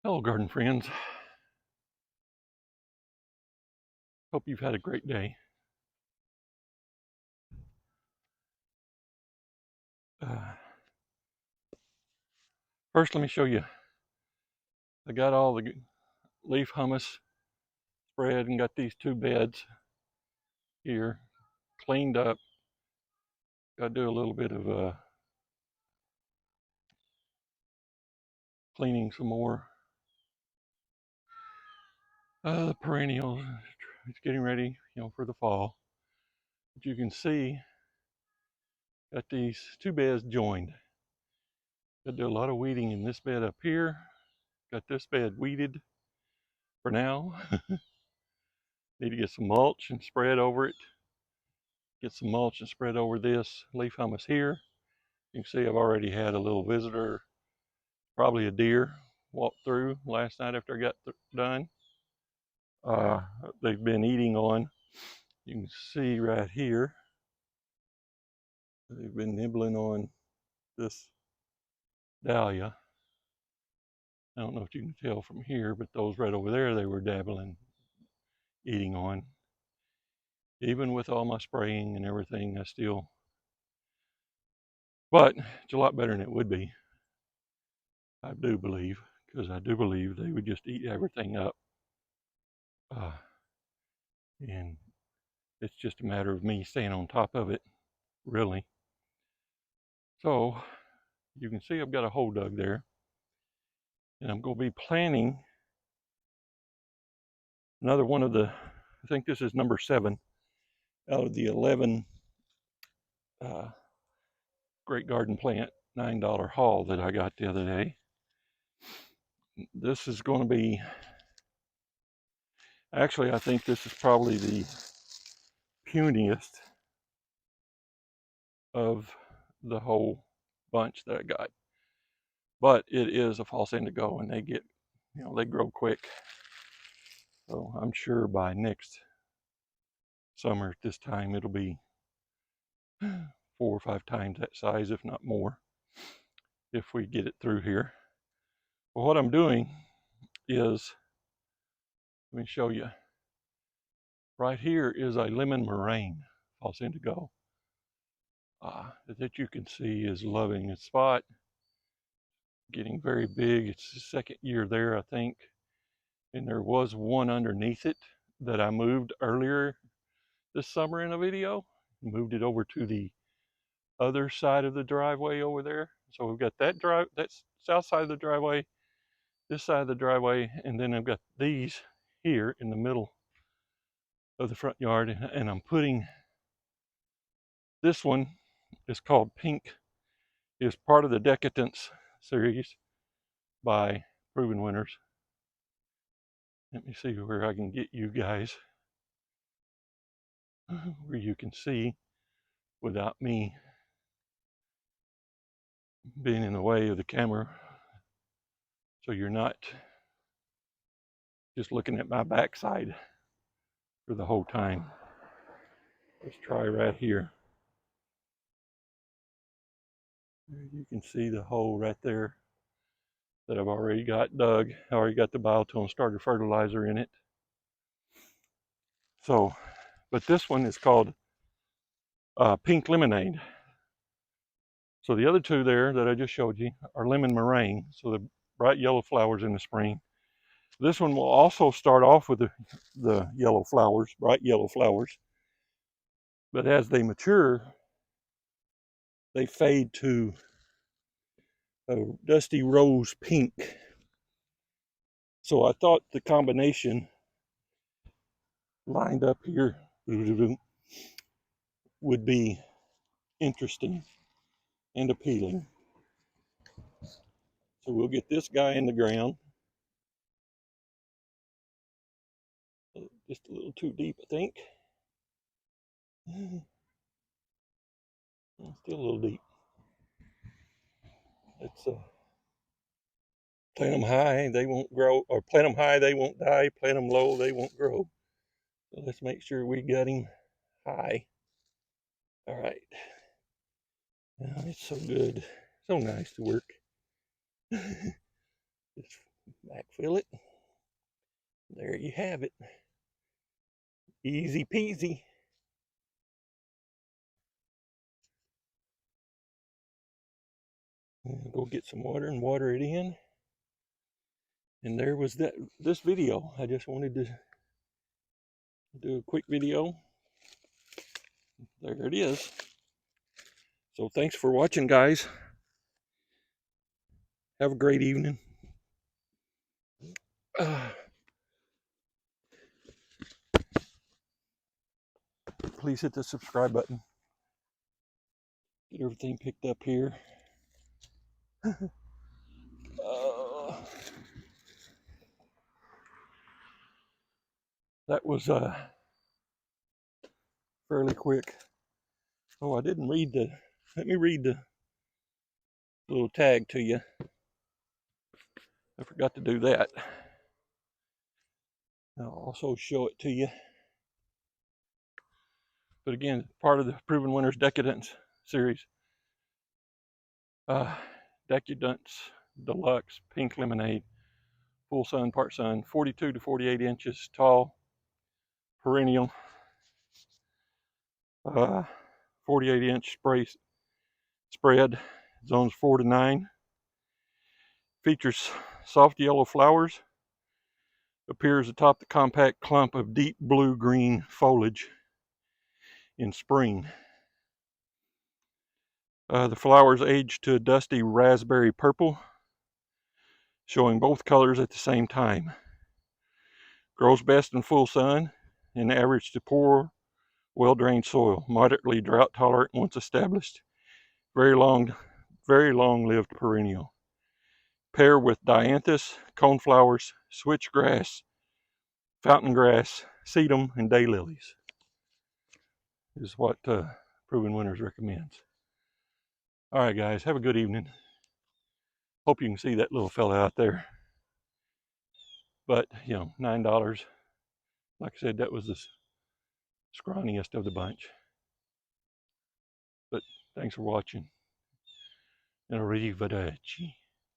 Hello, garden friends. Hope you've had a great day. First, let me show you. I got all the leaf hummus spread and got these two beds here cleaned up. Got to do a little bit of cleaning some more. The perennials. It's getting ready, for the fall. But you can see, got these two beds joined. Got to do a lot of weeding in this bed up here. Got this bed weeded for now. Need to get some mulch and spread over it. Get some mulch and spread over this leaf hummus here. You can see I've already had a little visitor, probably a deer, walk through last night after I got done. They've been eating on, you can see right here, they've been nibbling on this dahlia. I don't know if you can tell from here, but those right over there, they were dabbling, eating on. Even with all my spraying and everything, but it's a lot better than it would be. I do believe, because I do believe they would just eat everything up. And it's just a matter of me staying on top of it, really. So you can see I've got a hole dug there, and I'm going to be planting another one of the, I think this is number 7 out of the 11 Great Garden Plant $9 haul that I got the other day. This is going to be, actually I think this is probably the puniest of the whole bunch that I got. But it is a false indigo, and they get, they grow quick. So I'm sure by next summer at this time it'll be 4 or 5 times that size, if not more, if we get it through here. Well, what I'm doing is, let me show you. Right here is a lemon meringue false indigo that you can see is loving its spot, getting very big. It's the second year there, I think, and there was one underneath it that I moved earlier this summer in a video. Moved it over to the other side of the driveway over there. So we've got that south side of the driveway, this side of the driveway, and then I've got these here in the middle of the front yard. And I'm putting, this one is called Pink, is part of the Decadence series by Proven Winners. Let me see where I can get you guys, where you can see without me being in the way of the camera, so you're not just looking at my backside for the whole time. Let's try right here. You can see the hole right there that I've already got dug. I already got the biotone starter fertilizer in it. So, but this one is called Pink Lemonade. So the other two there that I just showed you are lemon meringue. So the bright yellow flowers in the spring. This one will also start off with the yellow flowers, bright yellow flowers. But as they mature, they fade to a dusty rose pink. So I thought the combination lined up here would be interesting and appealing. So we'll get this guy in the ground. Just a little too deep, I think. Still a little deep. Let's plant them high, they won't grow, or plant them high, they won't die. Plant them low, they won't grow. So let's make sure we got him high. All right. Oh, it's so good, so nice to work. Just Backfill it. There you have it. Easy peasy. Go get some water and water it in. And there was this video. I just wanted to do a quick video. There it is. So thanks for watching, guys. Have a great evening. Please hit the subscribe button. Get everything picked up here. That was fairly quick. Oh, I didn't read let me read the little tag to you. I forgot to do that. I'll also show it to you. But again, part of the Proven Winners Decadence series. Decadence Deluxe Pink Lemonade. Full sun, part sun, 42 to 48 inches tall, perennial, 48-inch spread, zones 4 to 9. Features soft yellow flowers. Appears atop the compact clump of deep blue-green foliage in spring. The flowers age to a dusty raspberry purple, showing both colors at the same time. Grows best in full sun and average to poor, well-drained soil, moderately drought tolerant once established, very long-lived perennial. Pair with dianthus, coneflowers, switchgrass, fountain grass, sedum, and daylilies is what Proven Winners recommends. All right, guys, have a good evening. Hope you can see that little fella out there. But, you know, $9. Like I said, that was the scrawniest of the bunch. But thanks for watching. And arrivederci.